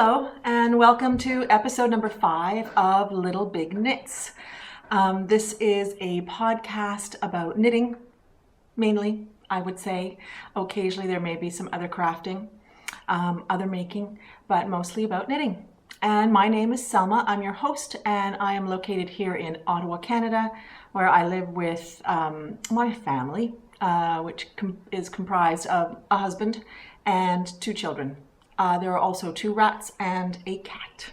Hello and welcome to episode number 5 of Little Big Knits. This is a podcast about knitting, mainly, I would say. Occasionally there may be some other crafting, other making, but mostly about knitting. And my name is Selma. I'm your host, and I am located here in Ottawa, Canada, where I live with my family, which is comprised of a husband and 2 children. There are also 2 rats and a cat.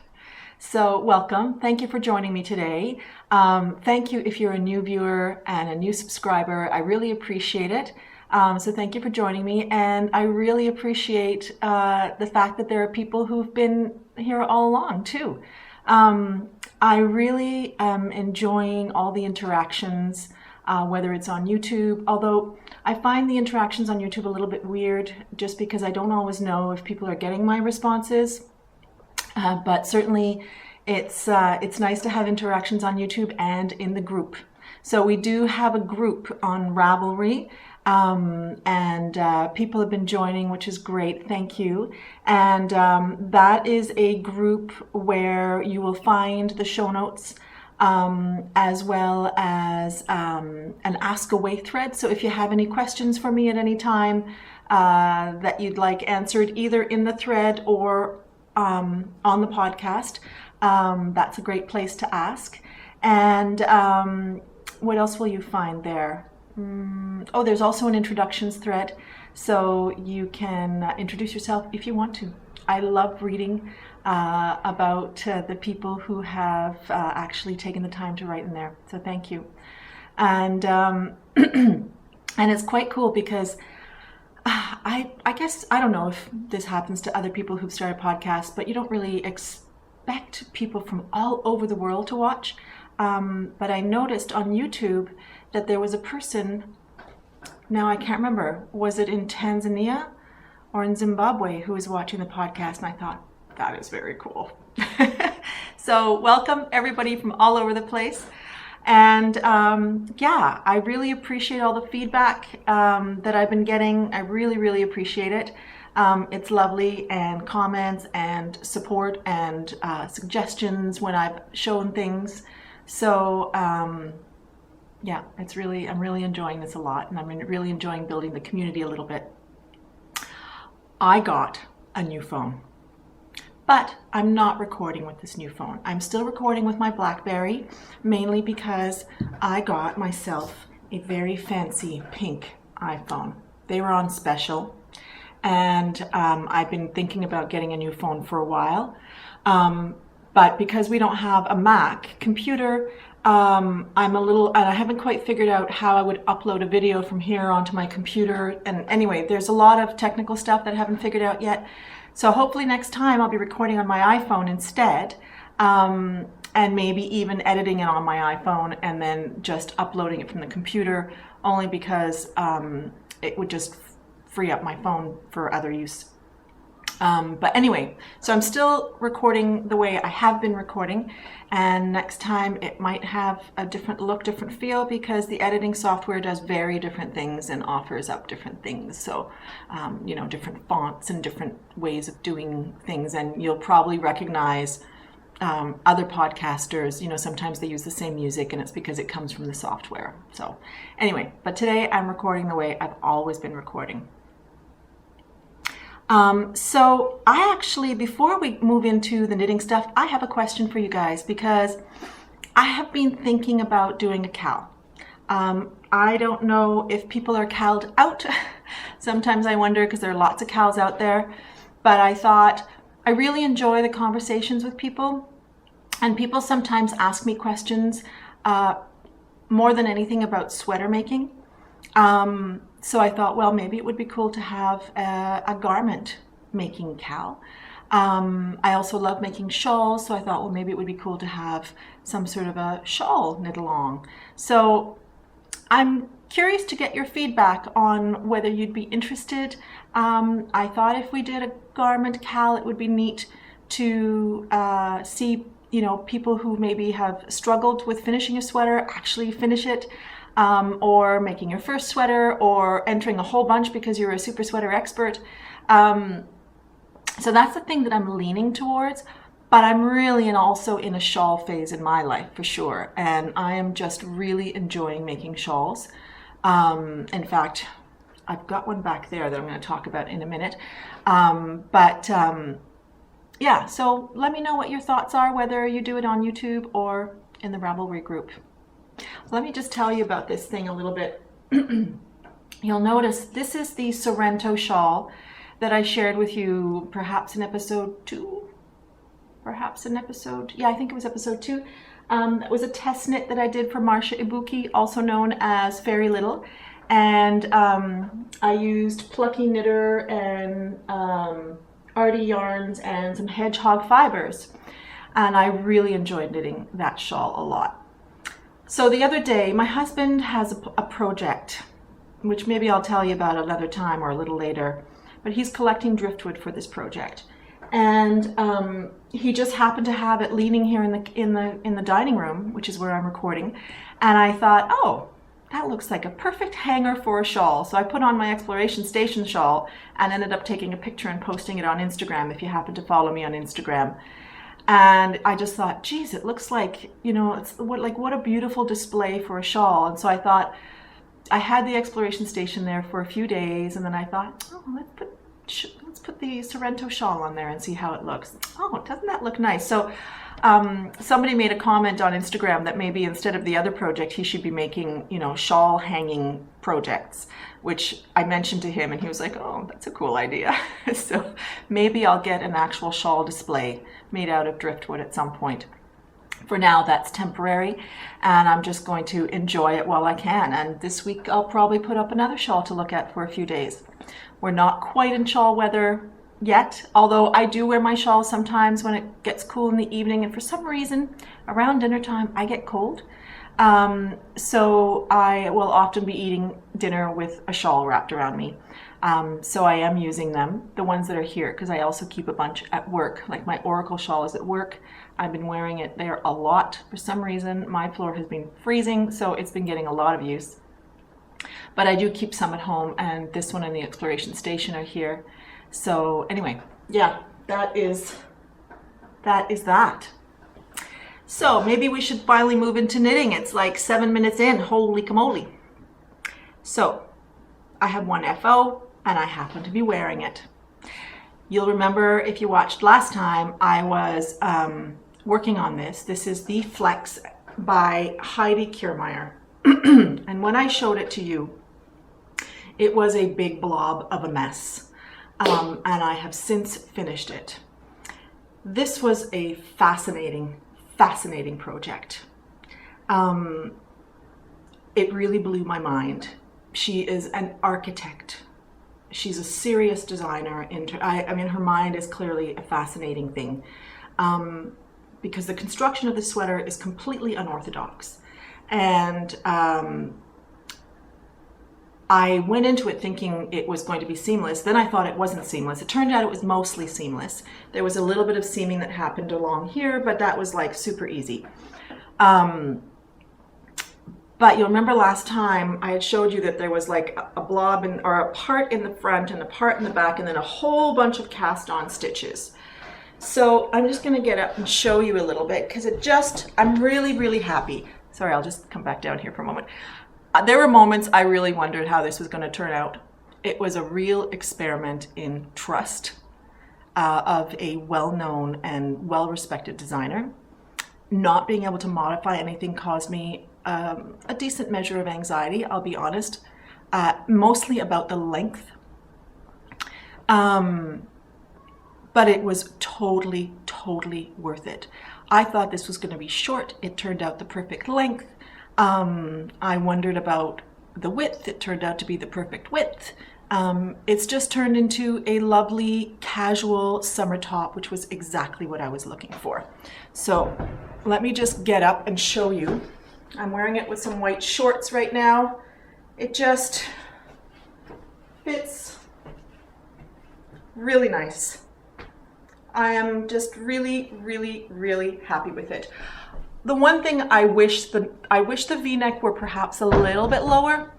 So welcome. Thank you for joining me today. Thank you if you're a new viewer and a new subscriber. I really appreciate it. So thank you for joining me. And I really appreciate the fact that there are people who've been here all along too. I really am enjoying all the interactions, whether it's on YouTube, although I find the interactions on YouTube a little bit weird just because I don't always know if people are getting my responses. But certainly it's nice to have interactions on YouTube and in the group. So we do have a group on Ravelry, and people have been joining, which is great. Thank you. And that is a group where you will find the show notes, as well as an Ask Away thread. So if you have any questions for me at any time that you'd like answered either in the thread or on the podcast, that's a great place to ask. And what else will you find there? Oh, there's also an introductions thread, so you can introduce yourself if you want to. I love reading about the people who have actually taken the time to write in there. So thank you. And and it's quite cool because I guess, I don't know if this happens to other people who've started podcasts, but you don't really expect people from all over the world to watch. But I noticed on YouTube that there was a person, now I can't remember, was it in Tanzania or in Zimbabwe, who was watching the podcast, and I thought, that is very cool. So welcome everybody from all over the place. And yeah, I really appreciate all the feedback that I've been getting. I really appreciate it. It's lovely, and comments and support and suggestions when I've shown things. So yeah, I'm really enjoying this a lot, and I'm really enjoying building the community a little bit. I got a new phone, but I'm not recording with this new phone. I'm still recording with my BlackBerry, mainly because I got myself a very fancy pink iPhone. They were on special, and I've been thinking about getting a new phone for a while. But because we don't have a Mac computer, and I haven't quite figured out how I would upload a video from here onto my computer. And anyway, there's a lot of technical stuff that I haven't figured out yet. So hopefully next time I'll be recording on my iPhone instead, and maybe even editing it on my iPhone and then just uploading it from the computer, only because it would just free up my phone for other use. But anyway, so I'm still recording the way I have been recording, and next time it might have a different look, different feel, because the editing software does very different things and offers up different things. So, you know, different fonts and different ways of doing things, and you'll probably recognize other podcasters. You know, sometimes they use the same music, and it's because it comes from the software. So anyway, but today I'm recording the way I've always been recording. So I actually, before we move into the knitting stuff, I have a question for you guys, because I have been thinking about doing a cowl. I don't know if people are cowled out. Sometimes I wonder, because there are lots of cowls out there, but I thought I really enjoy the conversations with people, and people sometimes ask me questions more than anything about sweater making. So I thought, well, maybe it would be cool to have a garment making cowl. I also love making shawls, so I thought, well, maybe it would be cool to have some sort of a shawl knit along. So I'm curious to get your feedback on whether you'd be interested. I thought if we did a garment cowl, it would be neat to see, you know, people who maybe have struggled with finishing a sweater actually finish it. Or making your first sweater, or entering a whole bunch because you're a super sweater expert. So that's the thing that I'm leaning towards, but I'm really also in a shawl phase in my life for sure. And I am just really enjoying making shawls. In fact, I've got one back there that I'm going to talk about in a minute. Yeah, so let me know what your thoughts are, whether you do it on YouTube or in the Ravelry group. Let me just tell you about this thing a little bit. You'll notice this is the Sorrento shawl that I shared with you perhaps in episode 2. Yeah, I think it was episode 2. It was a test knit that I did for Marcia Ibuki, also known as Fairy Little. And I used Plucky Knitter and Arty yarns and some hedgehog fibers. And I really enjoyed knitting that shawl a lot. So the other day, my husband has a project, which maybe I'll tell you about another time or a little later, but he's collecting driftwood for this project. And he just happened to have it leaning here in the dining room, which is where I'm recording. And I thought, oh, that looks like a perfect hanger for a shawl. So I put on my Exploration Station shawl and ended up taking a picture and posting it on Instagram, if you happen to follow me on Instagram. And I just thought, geez, it looks like, you know, what a beautiful display for a shawl. And so I thought, I had the Exploration Station there for a few days, and then I thought, oh, let's put the Sorrento shawl on there and see how it looks. Oh, doesn't that look nice? So somebody made a comment on Instagram that maybe instead of the other project, he should be making, you know, shawl hanging projects, which I mentioned to him, and he was like, oh, that's a cool idea. So maybe I'll get an actual shawl display made out of driftwood at some point. For now, that's temporary, and I'm just going to enjoy it while I can. And this week, I'll probably put up another shawl to look at for a few days. We're not quite in shawl weather yet, although I do wear my shawl sometimes when it gets cool in the evening, and for some reason, around dinner time, I get cold. So I will often be eating dinner with a shawl wrapped around me. So I am using them, the ones that are here, because I also keep a bunch at work. Like my Oracle Shawl is at work. I've been wearing it there a lot. For some reason, my floor has been freezing, so it's been getting a lot of use. But I do keep some at home, and this one and the Exploration Station are here. So anyway, yeah, that is that. So maybe we should finally move into knitting. It's like 7 minutes in, holy camole. So I have one FO, and I happen to be wearing it. You'll remember if you watched last time, I was working on this. This is the Flex by Heidi Kiermaier. And when I showed it to you, it was a big blob of a mess. And I have since finished it. This was a fascinating project. It really blew my mind. She is an architect. She's a serious designer. I mean, her mind is clearly a fascinating thing, because the construction of the sweater is completely unorthodox. And I went into it thinking it was going to be seamless. Then I thought it wasn't seamless. It turned out it was mostly seamless. There was a little bit of seaming that happened along here, but that was like super easy. But you'll remember last time I had showed you that there was like a blob or a part in the front and a part in the back, and then a whole bunch of cast on stitches. So I'm just gonna get up and show you a little bit, because I'm really, really happy. Sorry, I'll just come back down here for a moment. There were moments I really wondered how this was gonna turn out. It was a real experiment in trust of a well-known and well-respected designer. Not being able to modify anything caused me a decent measure of anxiety, I'll be honest, mostly about the length. But it was totally worth it. I thought this was going to be short. It turned out the perfect length. I wondered about the width. It turned out to be the perfect width. It's just turned into a lovely casual summer top, which was exactly what I was looking for. So let me just get up and show you. I'm wearing it with some white shorts right now. It just fits really nice. I am just really happy with it. The one thing I wish the V-neck were perhaps a little bit lower.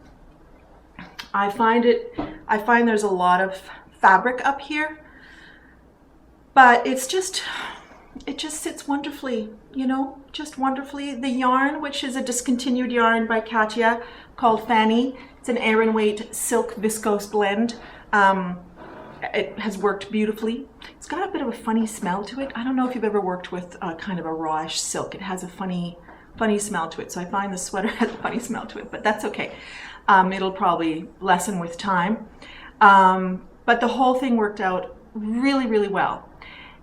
I find there's a lot of fabric up here. But it just sits wonderfully, just wonderfully. The yarn, which is a discontinued yarn by Katya called Fanny, it's an Aran Weight silk viscose blend. It has worked beautifully. It's got a bit of a funny smell to it. I don't know if you've ever worked with kind of a rawish silk. It has a funny smell to it. So I find the sweater has a funny smell to it, but that's okay. It'll probably lessen with time. But the whole thing worked out really, really well.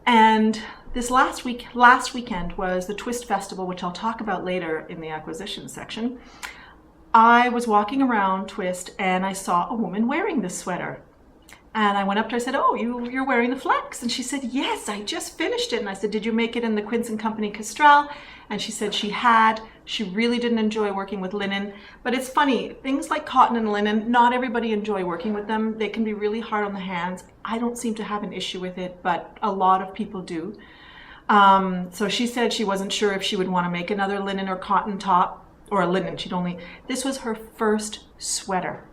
And this last weekend was the Twist Festival, which I'll talk about later in the acquisition section. I was walking around Twist and I saw a woman wearing this sweater. And I went up to her and said, "Oh, you're wearing the flex?" And she said, "Yes, I just finished it." And I said, "Did you make it in the Quince & Company Castral?" And she said she had. She really didn't enjoy working with linen. But it's funny, things like cotton and linen, not everybody enjoy working with them. They can be really hard on the hands. I don't seem to have an issue with it, but a lot of people do. So she said she wasn't sure if she would want to make another linen or cotton top, or a linen. This was her first sweater.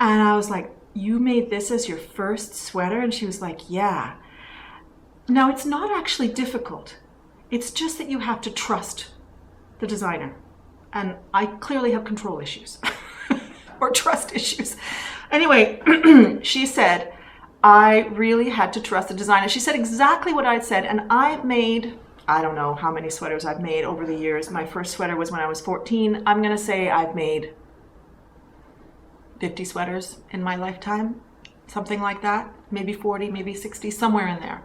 And I was like, "You made this as your first sweater?" And she was like, "Yeah." Now, it's not actually difficult. It's just that you have to trust the designer. And I clearly have control issues or trust issues. Anyway, she said, I really had to trust the designer. She said exactly what I'd said. And I've made, I don't know how many sweaters I've made over the years. My first sweater was when I was 14. I'm going to say I've made 50 sweaters in my lifetime, something like that, maybe 40, maybe 60, somewhere in there.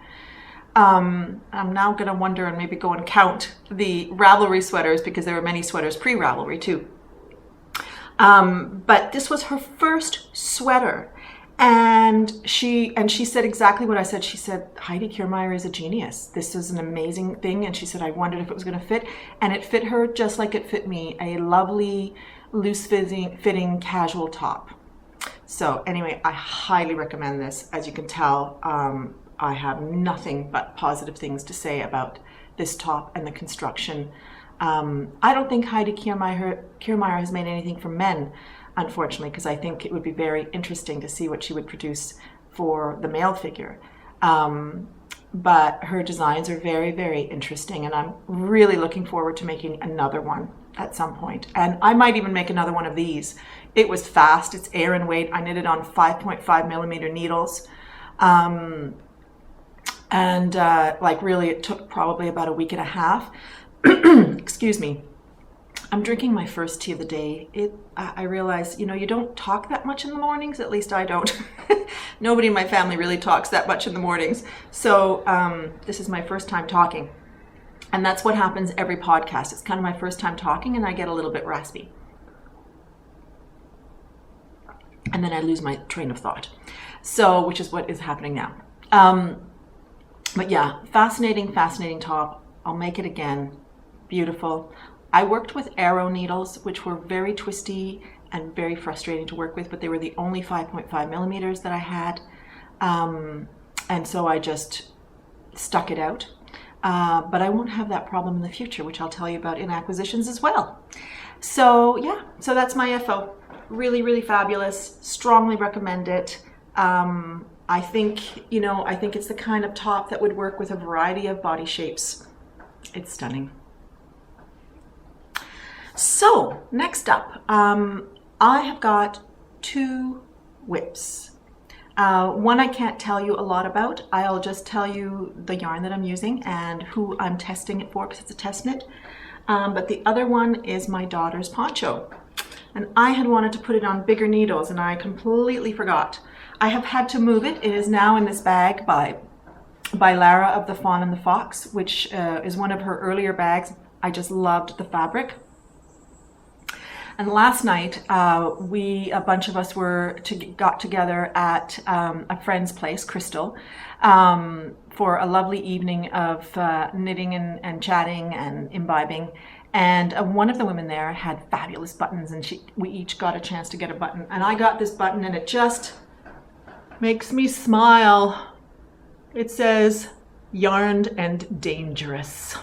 I'm now going to wonder and maybe go and count the Ravelry sweaters, because there were many sweaters pre-Ravelry too. But this was her first sweater, and she said exactly what I said. She said, "Heidi Kiermaier is a genius. This is an amazing thing." And she said, "I wondered if it was going to fit," and it fit her just like it fit me. A lovely, loose fitting casual top. So anyway, I highly recommend this. As you can tell, I have nothing but positive things to say about this top and the construction. I don't think Heidi Kiermaier has made anything for men, unfortunately, because I think it would be very interesting to see what she would produce for the male figure. But her designs are very, very interesting, and I'm really looking forward to making another one at some point. And I might even make another one of these. It was fast. It's Aran Weight. I knitted on 5.5 millimeter needles. Really, it took probably about a week and a half. Excuse me. I'm drinking my first tea of the day. I realize, you don't talk that much in the mornings. At least I don't. Nobody in my family really talks that much in the mornings. So this is my first time talking. And that's what happens every podcast. It's kind of my first time talking, and I get a little bit raspy. And then I lose my train of thought. So, which is what is happening now. But yeah, fascinating top. I'll make it again. Beautiful. I worked with arrow needles, which were very twisty and very frustrating to work with, but they were the only 5.5 millimeters that I had. And so I just stuck it out. But I won't have that problem in the future, which I'll tell you about in acquisitions as well. So yeah, so that's my FO. Really, really fabulous. Strongly recommend it. I think it's the kind of top that would work with a variety of body shapes. It's stunning. So next up, I have got 2 whips. One I can't tell you a lot about. I'll just tell you the yarn that I'm using and who I'm testing it for, because it's a test knit. But the other one is my daughter's poncho. And I had wanted to put it on bigger needles, and I completely forgot. I have had to move it. It is now in this bag by Lara of the Fawn and the Fox, which is one of her earlier bags. I just loved the fabric. And last night, a bunch of us got together at a friend's place, Crystal, for a lovely evening of knitting and chatting and imbibing. And one of the women there had fabulous buttons, and we each got a chance to get a button. And I got this button, and it just makes me smile. It says, "Yarned and Dangerous."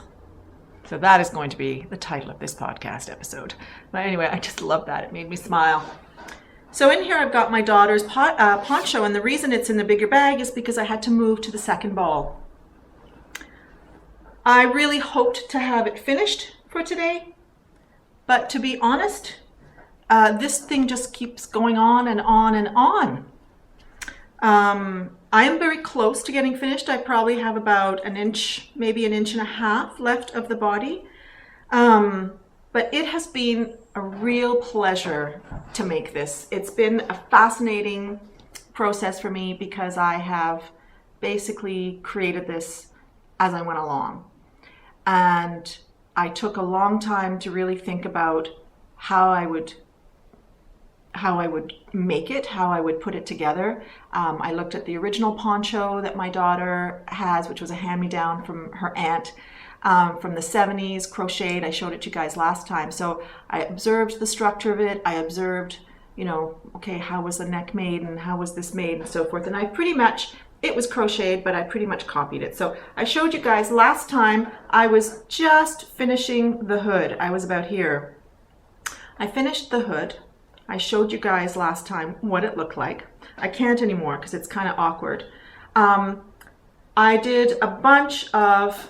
So that is going to be the title of this podcast episode. But anyway, I just love that. It made me smile. So in here I've got my daughter's poncho, and the reason it's in the bigger bag is because I had to move to the second ball. I really hoped to have it finished for today, but to be honest, this thing just keeps going on and on and on. I am very close to getting finished. I probably have about an inch, maybe an inch and a half left of the body. But it has been a real pleasure to make this. It's been a fascinating process for me because I have basically created this as I went along. And I took a long time to really think about how I would make it, how I would put it together. I looked at the original poncho that my daughter has, which was a hand-me-down from her aunt, from the 70s, crocheted. I showed it to you guys last time. So I observed the structure of it. I observed, you know, okay, how was the neck made and how was this made and so forth. And I pretty much, it was crocheted, but I pretty much copied it. So I showed you guys last time, I was just finishing the hood. I was about here. I finished the hood. I showed you guys last time what it looked like. I can't anymore because it's kind of awkward. I did a bunch of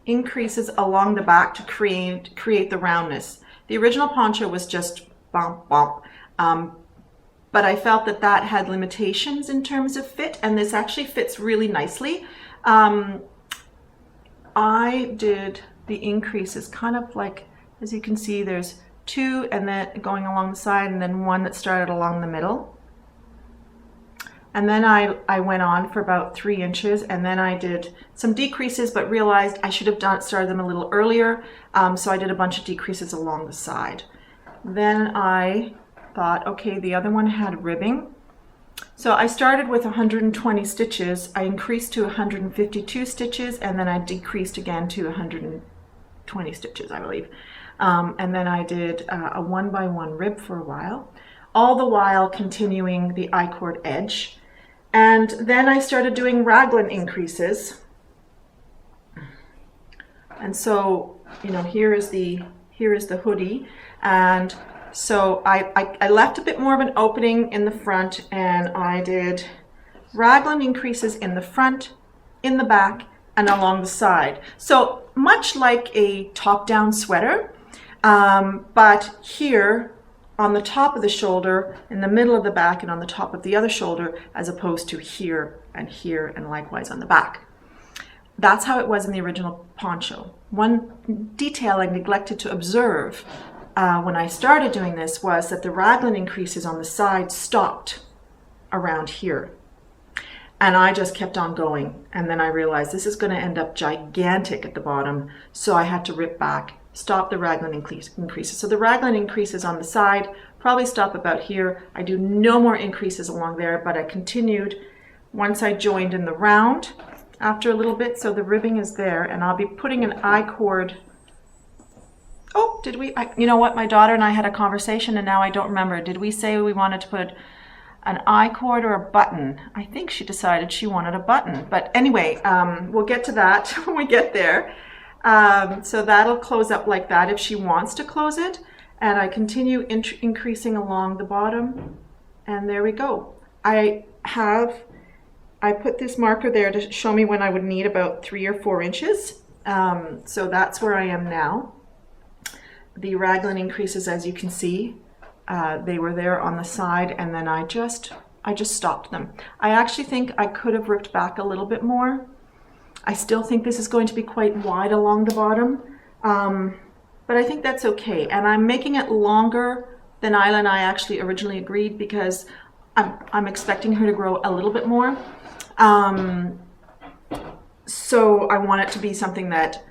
increases along the back to create the roundness. The original poncho was just bump, bump. But I felt that that had limitations in terms of fit, and this actually fits really nicely. I did the increases kind of like, as you can see, there's two and then going along the side, and then one that started along the middle. And then I went on for about 3 inches, and then I did some decreases, but realized I should have started them a little earlier. So I did a bunch of decreases along the side. Then I thought, okay, the other one had ribbing. So I started with 120 stitches. I increased to 152 stitches, and then I decreased again to 120 stitches, I believe. And then I did a 1x1 rib for a while, all the while continuing the I-cord edge. And then I started doing raglan increases. And so, you know, here is the hoodie. And so I left a bit more of an opening in the front, and I did raglan increases in the front, in the back, and along the side. So much like a top-down sweater, but here on the top of the shoulder, in the middle of the back, and on the top of the other shoulder, as opposed to here, and likewise on the back. That's how it was in the original poncho. One detail I neglected to observe when I started doing this was that the raglan increases on the side stopped around here. And I just kept on going. And then I realized this is going to end up gigantic at the bottom. So I had to rip back, stop the raglan increases. So the raglan increases on the side probably stop about here. I do no more increases along there, but I continued once I joined in the round after a little bit. So the ribbing is there, and I'll be putting an I-cord. Oh, did we? You know what? My daughter and I had a conversation, and now I don't remember. Did we say we wanted to put an I-cord or a button? I think she decided she wanted a button. But anyway, we'll get to that when we get there. So that'll close up like that if she wants to close it. And I continue increasing along the bottom. And there we go. I put this marker there to show me when I would need about 3 or 4 inches. So that's where I am now. The raglan increases, as you can see, they were there on the side, and then I just stopped them. I actually think I could have ripped back a little bit more. I still think this is going to be quite wide along the bottom, but I think that's okay. And I'm making it longer than Isla and I actually originally agreed because I'm expecting her to grow a little bit more. So I want it to be something that,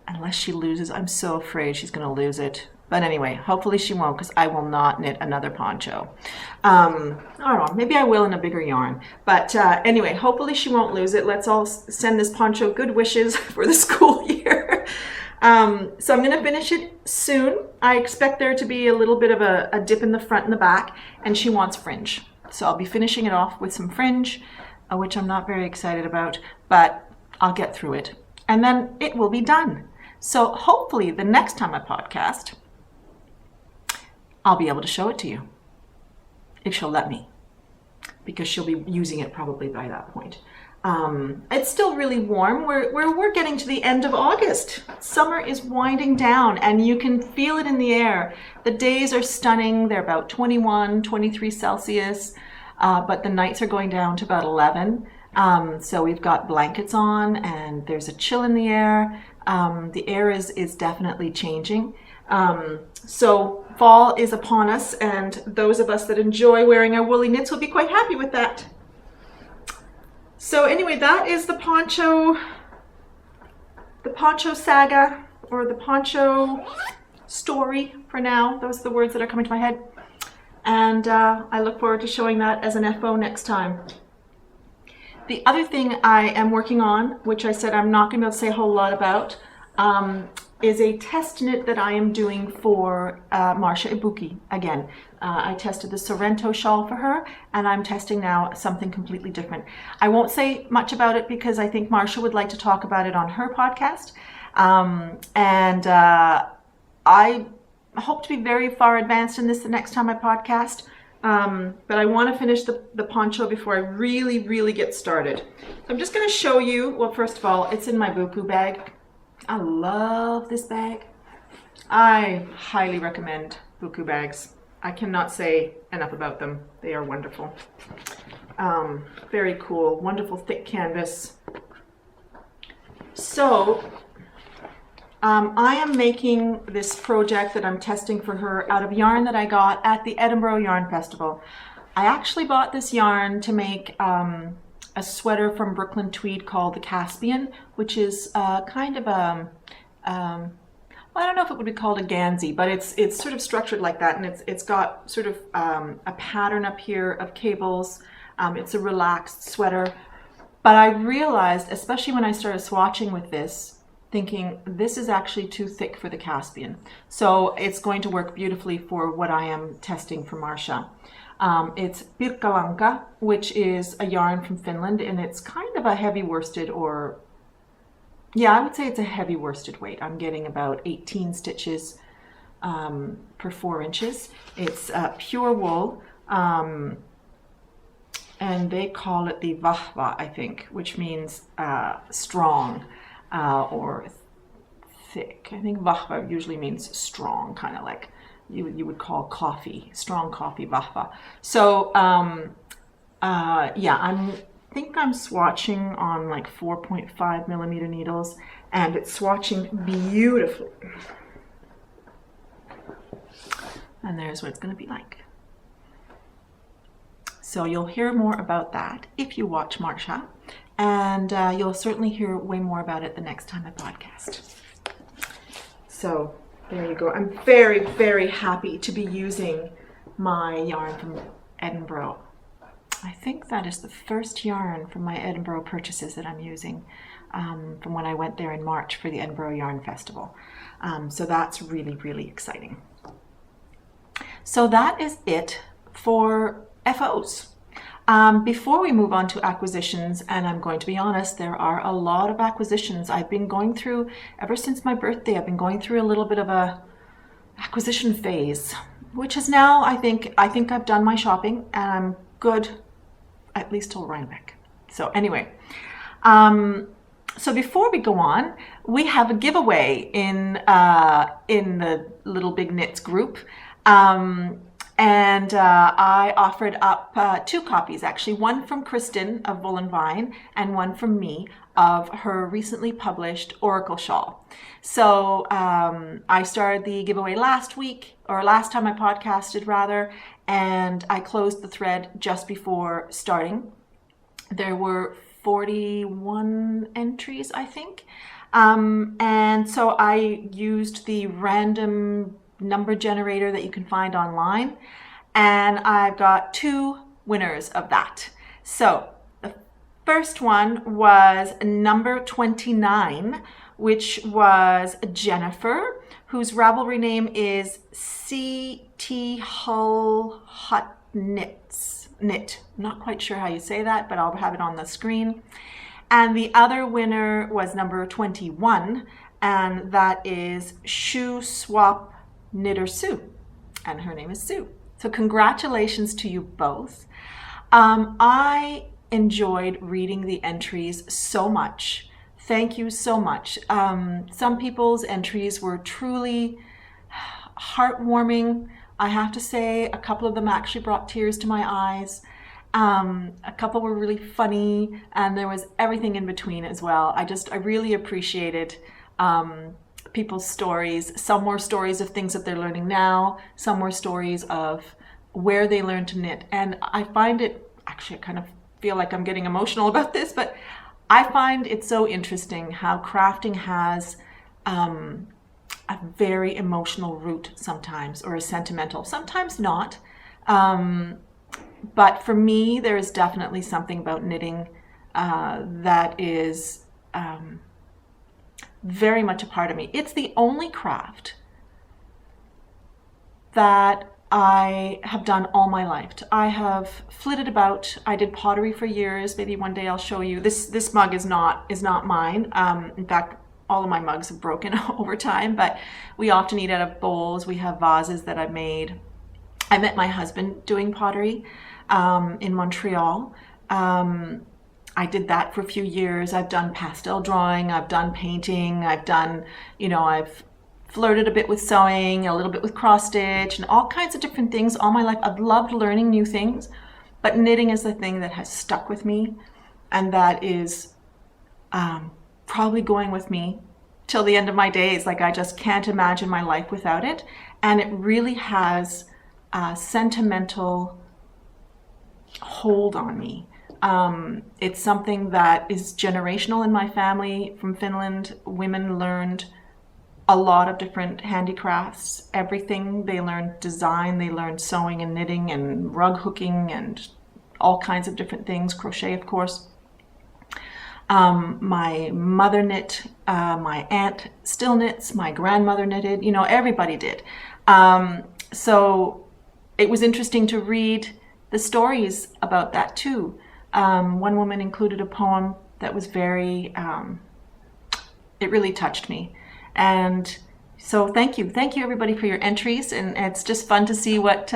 unless she loses, I'm so afraid she's going to lose it. But anyway, hopefully she won't, because I will not knit another poncho. I don't know, maybe I will in a bigger yarn. But anyway, hopefully she won't lose it. Let's all send this poncho good wishes for the school year. So I'm going to finish it soon. I expect there to be a little bit of a dip in the front and the back, and she wants fringe. So I'll be finishing it off with some fringe, which I'm not very excited about, but I'll get through it. And then it will be done. So hopefully the next time I podcast, I'll be able to show it to you. if she'll let me, because she'll be using it probably by that point. It's still really warm. We're getting to the end of August. Summer is winding down, and you can feel it in the air. The days are stunning. They're about 21, 23 Celsius, but the nights are going down to about 11. So we've got blankets on, and there's a chill in the air. The air is definitely changing. So fall is upon us, and those of us that enjoy wearing our woolly knits will be quite happy with that. So anyway, that is the poncho saga, or the poncho story for now. Those are the words that are coming to my head. And I look forward to showing that as an FO next time. The other thing I am working on, which I said I'm not going to be able to say a whole lot about, is a test knit that I am doing for Marcia Ibuki again. I tested the Sorrento shawl for her, and I'm testing now something completely different. I won't say much about it because I think Marcia would like to talk about it on her podcast. I hope to be very far advanced in this the next time I podcast. But I want to finish the poncho before I really get started. So I'm just going to show you, well, first of all, it's in my buku bag. I love this bag. I highly recommend buku bags. I cannot say enough about them. They are wonderful. Very cool, wonderful thick canvas. So I am making this project that I'm testing for her out of yarn that I got at the Edinburgh Yarn Festival. I actually bought this yarn to make a sweater from Brooklyn Tweed called the Caspian, which is kind of a, well, I don't know if it would be called a Gansey, but it's sort of structured like that, and it's got sort of a pattern up here of cables. It's a relaxed sweater, but I realized, especially when I started swatching with this, thinking this is actually too thick for the Caspian. So it's going to work beautifully for what I am testing for Marcia. It's Pirkkalanka, which is a yarn from Finland, and it's kind of a heavy worsted, or yeah, I would say it's a heavy worsted weight. I'm getting about 18 stitches per 4 inches. It's pure wool, and they call it the vahva, I think, which means strong or thick. I think vahva usually means strong, kind of like you would call coffee, strong coffee vahva. So yeah, I think I'm swatching on like 4.5 millimeter needles, and it's swatching beautifully. And there's what it's going to be like. So you'll hear more about that if you watch Marcia, and you'll certainly hear way more about it the next time I podcast. So there you go. I'm very happy to be using my yarn from Edinburgh. I think that is the first yarn from my Edinburgh purchases that I'm using from when I went there in March for the Edinburgh Yarn Festival. So that's really exciting. So that is it for FOs. Before we move on to acquisitions, and I'm going to be honest, there are a lot of acquisitions. I've been going through, ever since my birthday, I've been going through a little bit of a acquisition phase, which is now, I think I've done my shopping, and I'm good, at least till Rhinebeck. So anyway, so before we go on, we have a giveaway in the Little Big Knits group. And I offered up 2 copies, actually, one from Kristen of Wool and Vine and one from me of her recently published Oracle Shawl. So I started the giveaway last week, or last time I podcasted rather, and I closed the thread just before starting. There were 41 entries, I think. And so I used the random number generator that you can find online, and I've got 2 winners of that. So the first one was number 29, which was Jennifer, whose Ravelry name is CT Hull Hut Knit. Not quite sure how you say that, but I'll have it on the screen. And the other winner was number 21, and that is Shoe Swap Knitter Sue, and her name is Sue. So congratulations to you both. I enjoyed reading the entries so much. Thank you so much. Some people's entries were truly heartwarming. I have to say, a couple of them actually brought tears to my eyes. A couple were really funny, and there was everything in between as well. I really appreciated people's stories. Some were stories of things that they're learning now. Some were stories of where they learned to knit. And I find it, actually I kind of feel like I'm getting emotional about this, but I find it so interesting how crafting has a very emotional root sometimes, or a sentimental, sometimes not. But for me, there is definitely something about knitting that is very much a part of me. It's the only craft that I have done all my life. I have flitted about. I did pottery for years. Maybe one day I'll show you. This mug is not mine. In fact, all of my mugs have broken over time, but we often eat out of bowls. We have vases that I've made. I met my husband doing pottery in Montreal. I did that for a few years. I've done pastel drawing, I've done painting, I've done, I've flirted a bit with sewing, a little bit with cross stitch, and all kinds of different things all my life. I've loved learning new things, but knitting is the thing that has stuck with me, and that is probably going with me till the end of my days. Like, I just can't imagine my life without it. And it really has a sentimental hold on me. It's something that is generational in my family. From Finland, women learned a lot of different handicrafts, everything. They learned design, they learned sewing and knitting and rug hooking and all kinds of different things, crochet of course. My mother knit, my aunt still knits, my grandmother knitted, everybody did. So it was interesting to read the stories about that too. One woman included a poem that was very, it really touched me. And so thank you everybody for your entries, and it's just fun to see what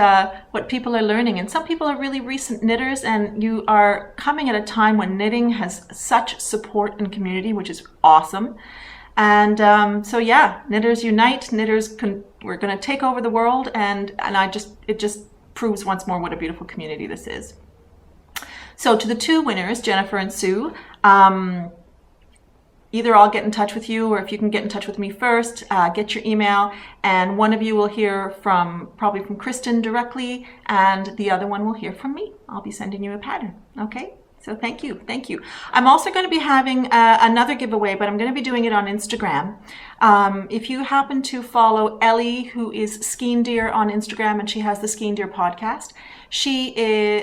people are learning. And some people are really recent knitters, and you are coming at a time when knitting has such support and community, which is awesome. And so yeah, knitters unite. We're going to take over the world, and it just proves once more what a beautiful community this is. So to the two winners, Jennifer and Sue, either I'll get in touch with you, or if you can get in touch with me first, get your email, and one of you will hear probably from Kristen directly, and the other one will hear from me. I'll be sending you a pattern, okay? So thank you. I'm also going to be having another giveaway, but I'm going to be doing it on Instagram. If you happen to follow Ellie, who is Skeen Deer on Instagram, and she has the Skeen Deer podcast, she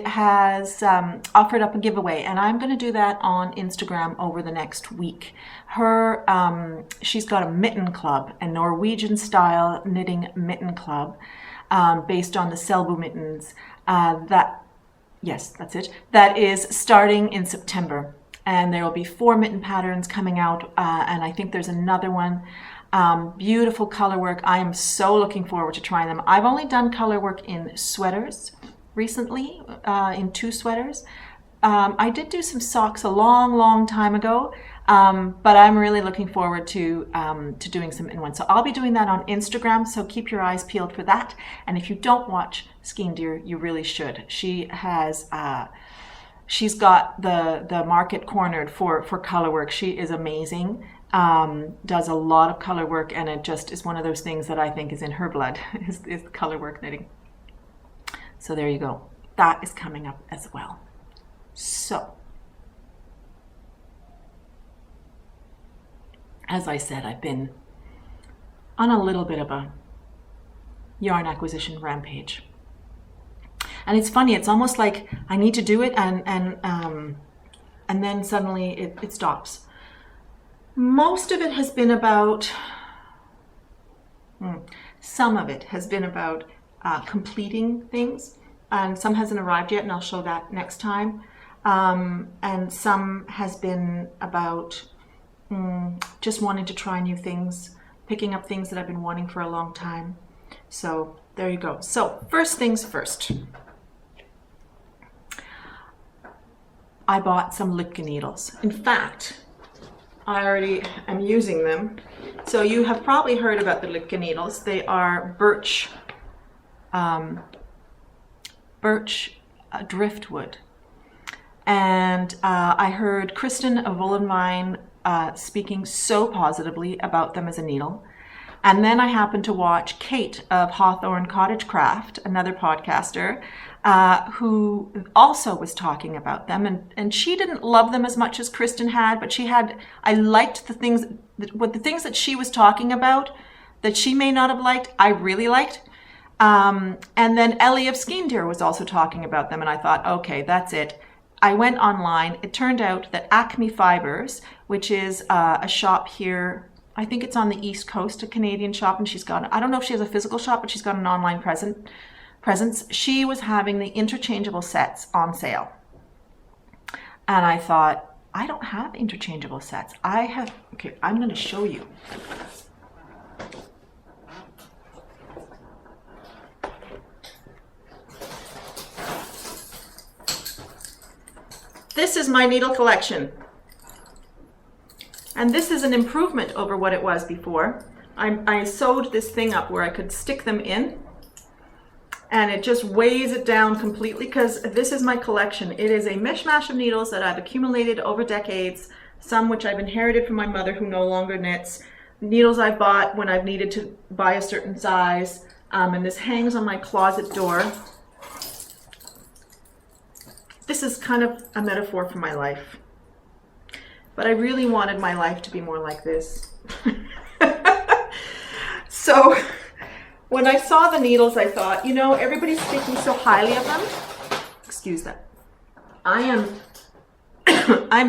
has offered up a giveaway, and I'm going to do that on Instagram over the next week. She's got a mitten club, a Norwegian style knitting mitten club, based on the Selbu mittens. Yes, that's it. That is starting in September, and there will be 4 mitten patterns coming out, and I think there's another one. Beautiful color work. I am so looking forward to trying them. I've only done color work in sweaters recently, in 2 sweaters. I did do some socks a long time ago, but I'm really looking forward to doing some in one. So I'll be doing that on Instagram, so keep your eyes peeled for that. And if you don't watch Skeen Deer, you really should. She's got the market cornered for color work. She is amazing, does a lot of color work, and it just is one of those things that I think is in her blood, is color work knitting. So there you go. That is coming up as well. So, as I said, I've been on a little bit of a yarn acquisition rampage. And it's funny, it's almost like I need to do it, and then suddenly it stops. Most of it has been about, some of it has been about completing things, and some hasn't arrived yet, and I'll show that next time. And some has been about just wanting to try new things, picking up things that I've been wanting for a long time. So there you go. So first things first. I bought some Litka needles. In fact, I already am using them. So you have probably heard about the Litka needles. They are birch driftwood. And I heard Kristen of Woolen speaking so positively about them as a needle. And then I happened to watch Kate of Hawthorne Cottage Craft, another podcaster, who also was talking about them. And she didn't love them as much as Kristen had, but I liked the things that she was talking about that she may not have liked, I really liked. And then Ellie of Skein Deer was also talking about them, and I thought, okay, that's it. I went online. It turned out that Acme Fibers, which is a shop here, I think it's on the East Coast, a Canadian shop, and I don't know if she has a physical shop, but she's got an online presence. She was having the interchangeable sets on sale. And I thought, I don't have interchangeable sets. Okay, I'm going to show you. This is my needle collection. And this is an improvement over what it was before. I sewed this thing up where I could stick them in, and it just weighs it down completely because this is my collection. It is a mishmash of needles that I've accumulated over decades, some which I've inherited from my mother who no longer knits, needles I've bought when I've needed to buy a certain size, and this hangs on my closet door. This is kind of a metaphor for my life. But I really wanted my life to be more like this. So when I saw the needles, I thought, everybody's speaking so highly of them. Excuse that. I'm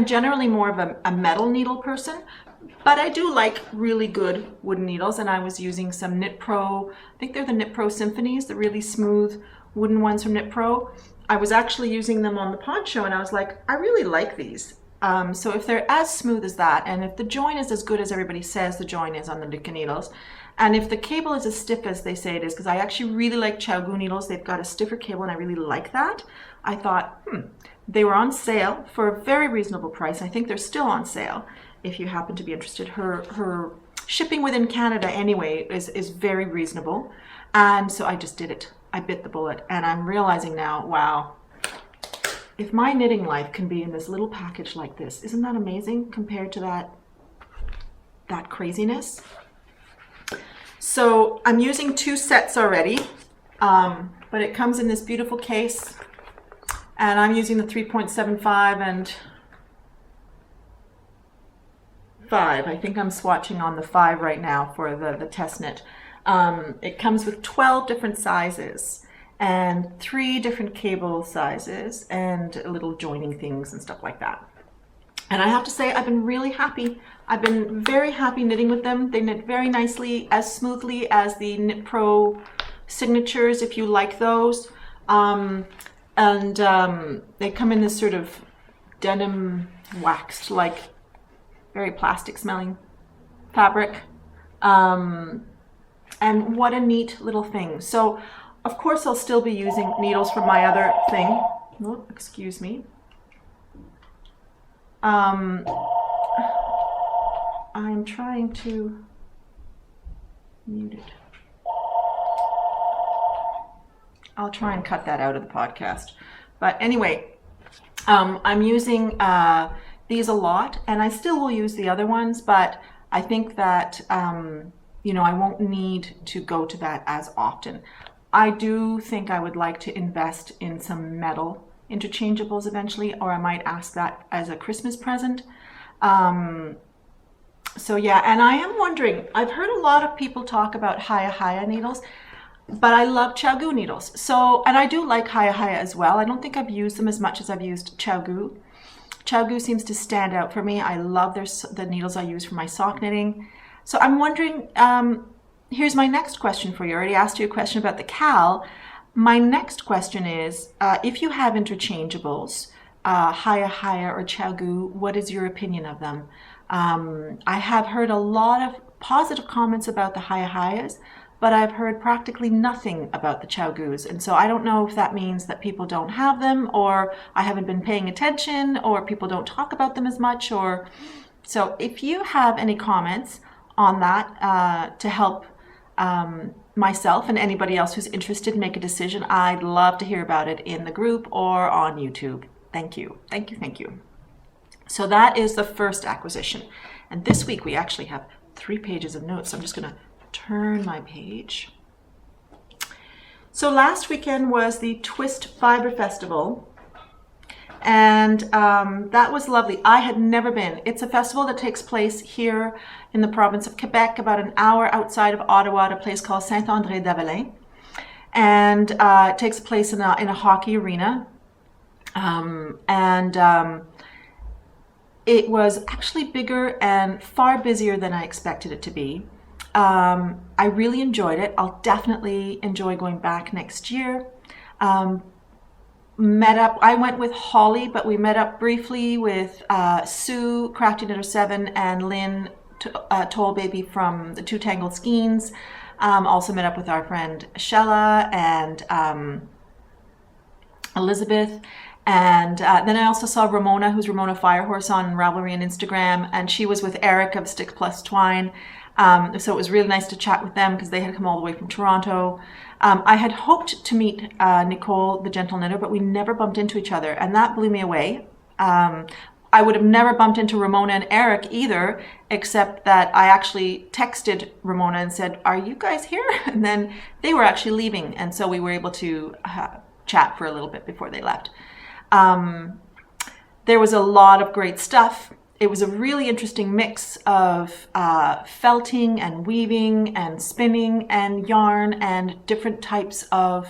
generally more of a metal needle person, but I do like really good wooden needles, and I was using some Knit Pro. I think they're the Knit Pro Symphonies, the really smooth wooden ones from Knit Pro. I was actually using them on the Poncho, and I was like, I really like these. So if they're as smooth as that, and if the join is as good as everybody says the join is on the Litka needles, and if the cable is as stiff as they say it is, because I actually really like Chow needles, they've got a stiffer cable and I really like that. I thought, they were on sale for a very reasonable price. I think they're still on sale if you happen to be interested. Her shipping within Canada anyway is very reasonable. And so I just did it. I bit the bullet, and I'm realizing now, wow, if my knitting life can be in this little package like this, isn't that amazing compared to that craziness? So I'm using 2 sets already, but it comes in this beautiful case, and I'm using the 3.75 and 5. I think I'm swatching on the 5 right now for the test knit. It comes with 12 different sizes and 3 different cable sizes and little joining things and stuff like that. And I have to say, I've been really happy. I've been very happy knitting with them. They knit very nicely, as smoothly as the Knit Pro signatures, if you like those. They come in this sort of denim waxed, like very plastic smelling fabric. And what a neat little thing. So of course I'll still be using needles from my other thing. Oh, excuse me. I'm trying to mute it. I'll try and cut that out of the podcast. But anyway, I'm using these a lot, and I still will use the other ones, but I think that, I won't need to go to that as often. I do think I would like to invest in some metal interchangeables eventually, or I might ask that as a Christmas present. So yeah, and I am wondering, I've heard a lot of people talk about Haya needles, but I love Chow needles. So, and I do like Haya as well. I don't think I've used them as much as I've used Chow. Chow seems to stand out for me. I love the needles I use for my sock knitting. So I'm wondering, here's my next question for you. I already asked you a question about the Cal. My next question is, if you have interchangeables, Haya or Chow, what is your opinion of them? I have heard a lot of positive comments about the Hayas. but I've heard practically nothing about the chow-goos. And so I don't know if that means that people don't have them, or I haven't been paying attention, or people don't talk about them as much. Or so if you have any comments on that to help myself and anybody else who's interested make a decision, I'd love to hear about it in the group or on YouTube. Thank you. Thank you. Thank you. So that is the first acquisition. And this week we actually have 3 pages of notes. So I'm just going to turn my page. So last weekend was the Twist Fiber Festival. And that was lovely. I had never been. It's a festival that takes place here in the province of Quebec, about an hour outside of Ottawa, at a place called Saint-André-d'Avelin. And it takes place in a hockey arena. It was actually bigger and far busier than I expected it to be. I really enjoyed it. I'll definitely enjoy going back next year. I went with Holly, but we met up briefly with Sue, Crafty Knitter 7, and Lynn, Toll Baby from the Two Tangled Skeins. Also met up with our friend Shella and Elizabeth. And then I also saw Ramona, who's Ramona Firehorse on Ravelry and Instagram, and she was with Eric of Stick Plus Twine. So it was really nice to chat with them because they had come all the way from Toronto. I had hoped to meet Nicole, the Gentle Knitter, but we never bumped into each other, and that blew me away. I would have never bumped into Ramona and Eric either, except that I actually texted Ramona and said, "Are you guys here?" And then they were actually leaving, and so we were able to chat for a little bit before they left. There was a lot of great stuff. It was a really interesting mix of felting and weaving and spinning and yarn and different types of,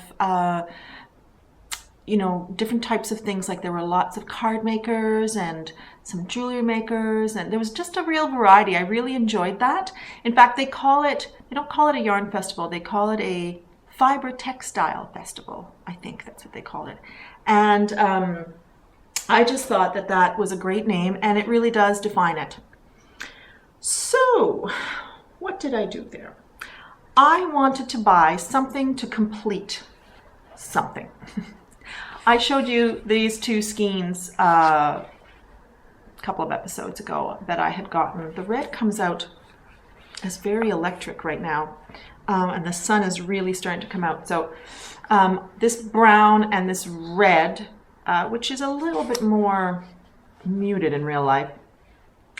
different types of things. Like there were lots of card makers and some jewelry makers, and there was just a real variety. I really enjoyed that. In fact, they don't call it a yarn festival. They call it a fiber textile festival. I think that's what they call it. And I just thought that that was a great name, and it really does define it. So what did I do there? I wanted to buy something to complete something. I showed you these 2 skeins a couple of episodes ago that I had gotten. The red comes out as very electric right now, and the sun is really starting to come out. So this brown and this red, which is a little bit more muted in real life,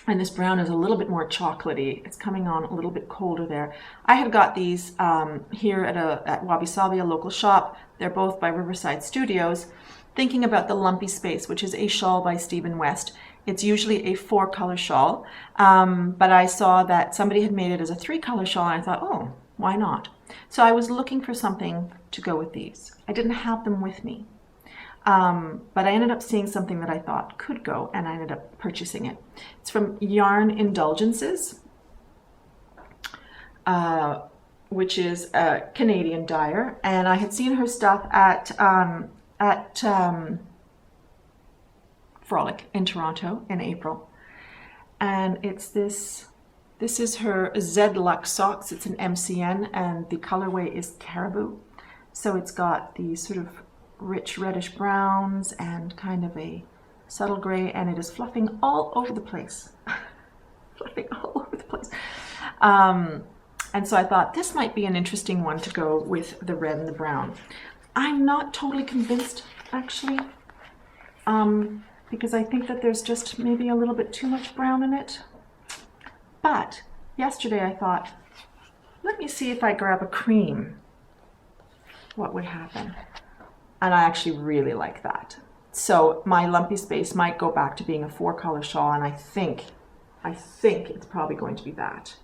and this brown is a little bit more chocolatey. It's coming on a little bit colder there. I had got these here at Wabi Sabi, a local shop. They're both by Riverside Studios. Thinking about the Lumpy Space, which is a shawl by Stephen West. It's usually a 4-color shawl, but I saw that somebody had made it as a 3-color shawl, and I thought, oh, why not? So I was looking for something to go with these. I didn't have them with me. But I ended up seeing something that I thought could go, and I ended up purchasing it. It's from Yarn Indulgences, which is a Canadian dyer, and I had seen her stuff at Frolic in Toronto in April, and it's this is her Z Luxe socks. It's an MCN, and the colorway is Caribou. So it's got these sort of rich reddish browns and kind of a subtle gray, and it is fluffing all over the place. Fluffing all over the place. And so I thought this might be an interesting one to go with the red and the brown. I'm not totally convinced, actually, because I think that there's just maybe a little bit too much brown in it. But yesterday I thought, let me see if I grab a cream, what would happen? And I actually really like that. So my Lumpy Space might go back to being a 4-color shawl, and I think it's probably going to be that.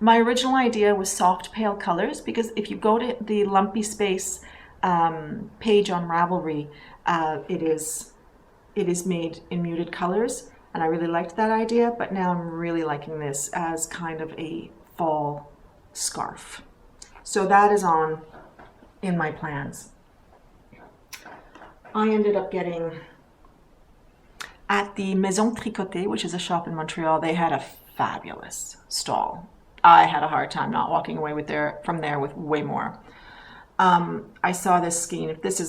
My original idea was soft pale colors, because if you go to the Lumpy Space page on Ravelry, it is made in muted colors, and I really liked that idea, but now I'm really liking this as kind of a fall scarf. So that is in my plans. I ended up getting, at the Maison Tricotée, which is a shop in Montreal, they had a fabulous stall. I had a hard time not walking away from there with way more. I saw this skein. This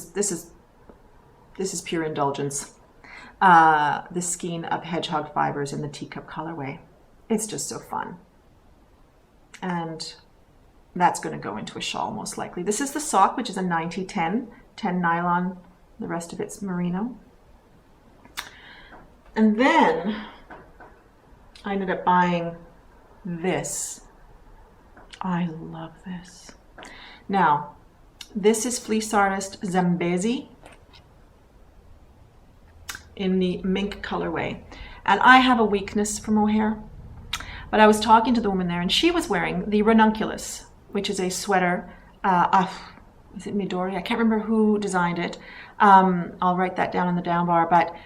is pure indulgence. The skein of hedgehog fibers in the teacup colorway. It's just so fun. And that's going to go into a shawl most likely. This is the sock, which is a 90-10, 10 nylon. The rest of it's merino. And then I ended up buying this. I love this. Now, this is Fleece Artist Zambezi in the mink colorway. And I have a weakness for mohair. But I was talking to the woman there, and she was wearing the ranunculus, which is a sweater. Is it Midori? I can't remember who designed it. I'll write that down in the down bar. But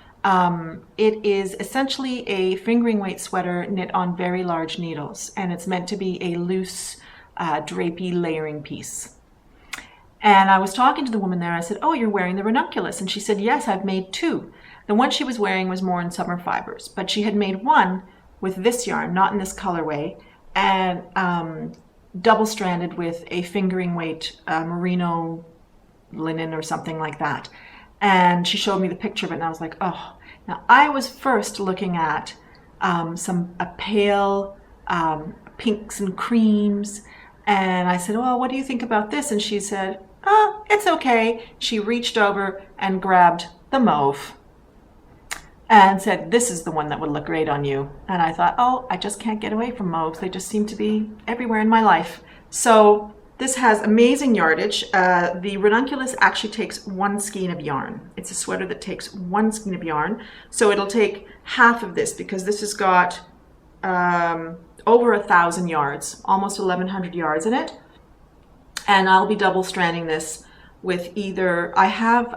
it is essentially a fingering weight sweater knit on very large needles, and it's meant to be a loose, drapey layering piece. And I was talking to the woman there. I said, "Oh, you're wearing the ranunculus?" And she said, "Yes, I've made two." The one she was wearing was more in summer fibers, but she had made one with this yarn, not in this colorway, and double-stranded with a fingering weight merino linen or something like that. And she showed me the picture of it, and I was like, oh. Now, I was first looking at a pale pinks and creams, and I said, "Well, what do you think about this?" And she said, "Oh, it's okay." She reached over and grabbed the mauve and said, "This is the one that would look great on you." And I thought, oh, I just can't get away from mauves. They just seem to be everywhere in my life. So this has amazing yardage. The ranunculus actually takes one skein of yarn. It's a sweater that takes one skein of yarn. So it'll take half of this, because this has got over 1,000 yards, almost 1,100 yards in it. And I'll be double stranding this with either, I have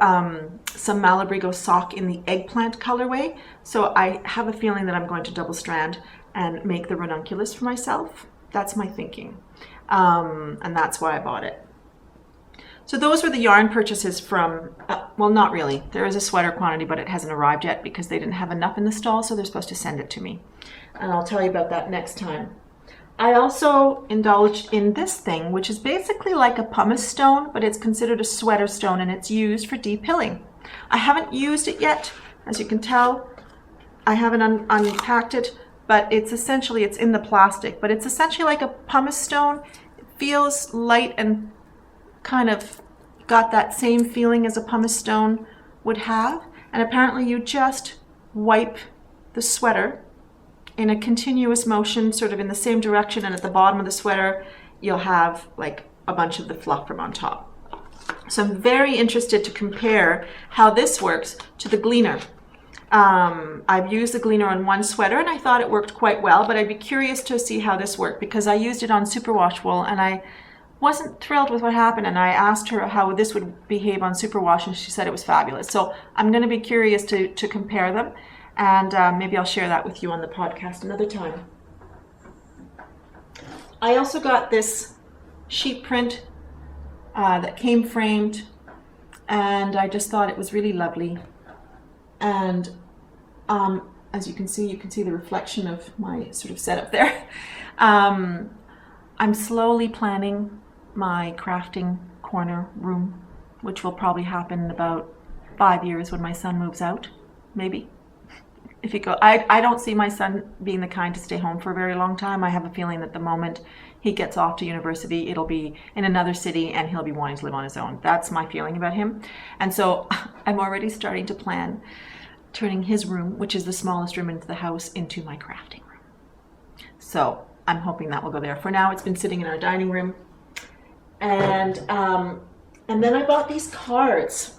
some Malabrigo sock in the eggplant colorway. So I have a feeling that I'm going to double strand and make the ranunculus for myself. That's my thinking. And that's why I bought it. So those were the yarn purchases from, well, not really. There is a sweater quantity, but it hasn't arrived yet because they didn't have enough in the stall, so they're supposed to send it to me. And I'll tell you about that next time. I also indulged in this thing, which is basically like a pumice stone, but it's considered a sweater stone, and it's used for depilling. I haven't used it yet. As you can tell, I haven't unpacked it, but it's essentially, it's in the plastic, but it's essentially like a pumice stone. It feels light and kind of got that same feeling as a pumice stone would have. And apparently you just wipe the sweater in a continuous motion, sort of in the same direction, and at the bottom of the sweater you'll have like a bunch of the fluff from on top. So I'm very interested to compare how this works to the gleaner. I've used the gleaner on one sweater and I thought it worked quite well, but I'd be curious to see how this worked, because I used it on superwash wool and I wasn't thrilled with what happened, and I asked her how this would behave on superwash, and she said it was fabulous. So I'm going to be curious to compare them, and maybe I'll share that with you on the podcast another time. I also got this sheet print that came framed, and I just thought it was really lovely. And as you can see the reflection of my sort of setup there. I'm slowly planning my crafting corner room, which will probably happen in about 5 years when my son moves out, maybe. If he go, I don't see my son being the kind to stay home for a very long time. I have a feeling that the moment he gets off to university, it'll be in another city and he'll be wanting to live on his own. That's my feeling about him. And so I'm already starting to plan turning his room, which is the smallest room into the house, into my crafting room. So I'm hoping that will go there. For now, it's been sitting in our dining room. And then I bought these cards,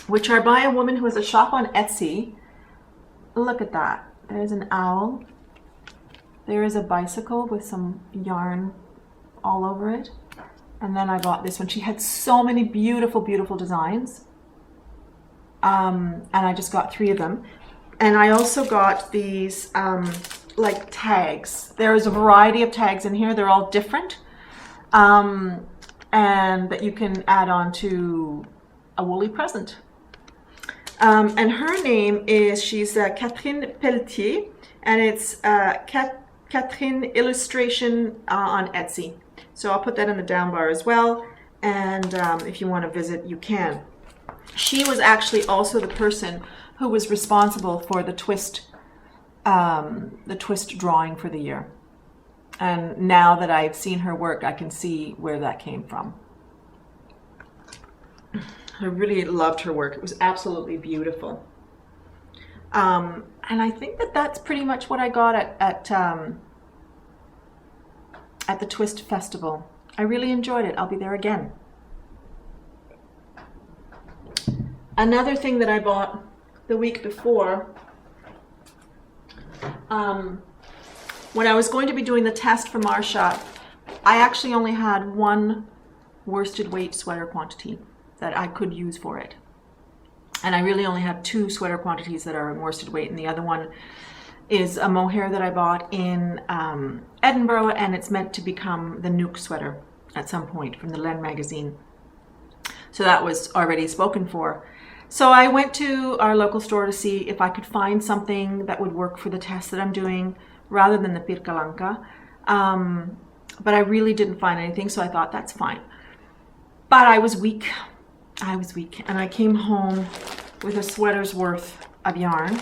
which are by a woman who has a shop on Etsy. Look at that. There's an owl. There is a bicycle with some yarn all over it. And then I bought this one. She had so many beautiful, beautiful designs. And I just got 3 of them. And I also got these like tags. There is a variety of tags in here. They're all different. And that you can add on to a woolly present. And her name is, she's Catherine Pelletier, and it's Catherine illustration on Etsy. So I'll put that in the down bar as well. And if you want to visit, you can. She was actually also the person who was responsible for the twist drawing for the year. And now that I've seen her work, I can see where that came from. I really loved her work. It was absolutely beautiful. And I think that that's pretty much what I got at the Twist Festival. I really enjoyed it. I'll be there again. Another thing that I bought the week before, when I was going to be doing the test for Marsha, I actually only had one worsted weight sweater quantity that I could use for it. And I really only have 2 sweater quantities that are in worsted weight, and the other one is a mohair that I bought in Edinburgh, and it's meant to become the Nuke sweater at some point from the Len magazine. So that was already spoken for. So I went to our local store to see if I could find something that would work for the test that I'm doing rather than the Pirkalanka. But I really didn't find anything, so I thought that's fine. But I was weak. And I came home with a sweater's worth of yarn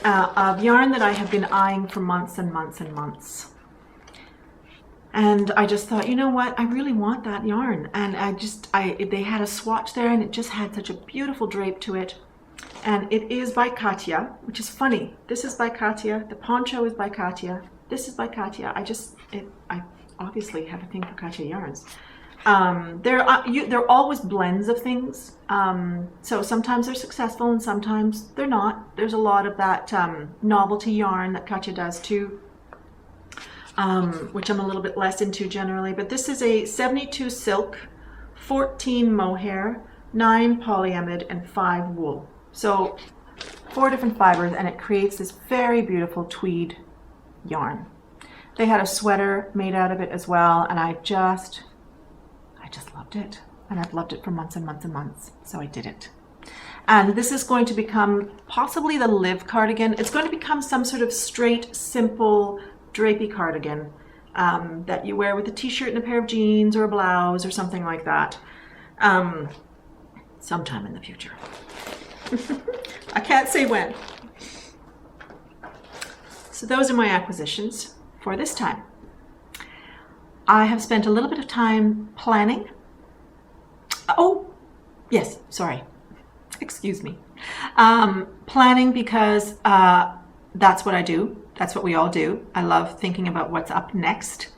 that I have been eyeing for months and months and months. And I just thought, you know what, I really want that yarn. And they had a swatch there, and it just had such a beautiful drape to it. And it is by Katya, which is funny. This is by Katya. The poncho is by Katya. This is by Katya. I obviously have a thing for Katya yarns. They're always blends of things. So sometimes they're successful and sometimes they're not. There's a lot of that novelty yarn that Katya does too, which I'm a little bit less into generally. But this is a 72 silk, 14 mohair, 9 polyamide, and 5 wool. So 4 different fibers, and it creates this very beautiful tweed yarn. They had a sweater made out of it as well, and I just loved it. And I've loved it for months and months and months. So I did it. And this is going to become possibly the Live cardigan. It's going to become some sort of straight, simple, drapey cardigan that you wear with a t-shirt and a pair of jeans or a blouse or something like that. Sometime in the future. I can't say when. So those are my acquisitions for this time. I have spent a little bit of time planning. Oh, yes, sorry. Excuse me. Planning because that's what I do. That's what we all do. I love thinking about what's up next.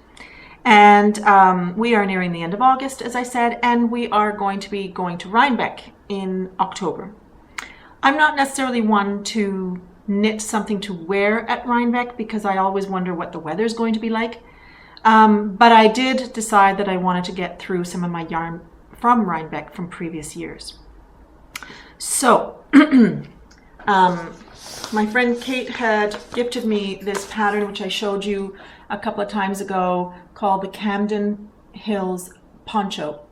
And we are nearing the end of August, as I said, and we are going to be going to Rhinebeck in October. I'm not necessarily one to knit something to wear at Rhinebeck because I always wonder what the weather's going to be like. But I did decide that I wanted to get through some of my yarn from Rhinebeck from previous years. So, my friend Kate had gifted me this pattern, which I showed you a couple of times ago, called the Camden Hills Poncho.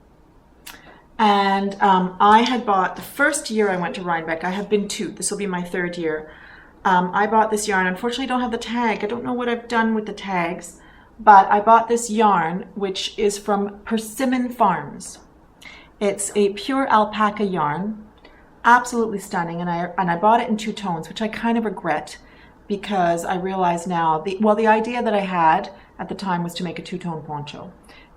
And I had bought, the first year I went to Rhinebeck, I have been 2, this will be my 3rd year. I bought this yarn. Unfortunately, I don't have the tag. I don't know what I've done with the tags. But I bought this yarn, which is from Persimmon Farms. It's a pure alpaca yarn, absolutely stunning, and I bought it in 2 tones, which I kind of regret because I realize now, the idea that I had at the time was to make a 2-tone poncho,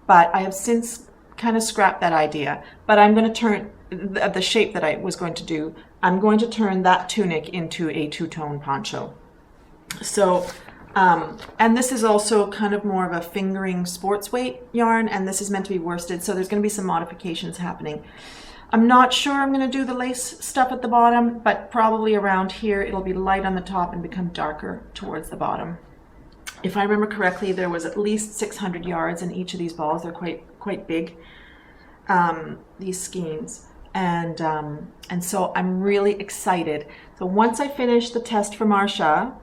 but I have since kind of scrapped that idea. But I'm going to turn the shape that I was going to do, I'm going to turn that tunic into a 2-tone poncho. So and this is also kind of more of a fingering sports weight yarn, and this is meant to be worsted, so there's going to be some modifications happening. I'm not sure I'm going to do the lace stuff at the bottom, but probably around here it'll be light on the top and become darker towards the bottom. If I remember correctly, there was at least 600 yards in each of these balls. They're quite big, these skeins, and so I'm really excited. So once I finish the test for Marsha,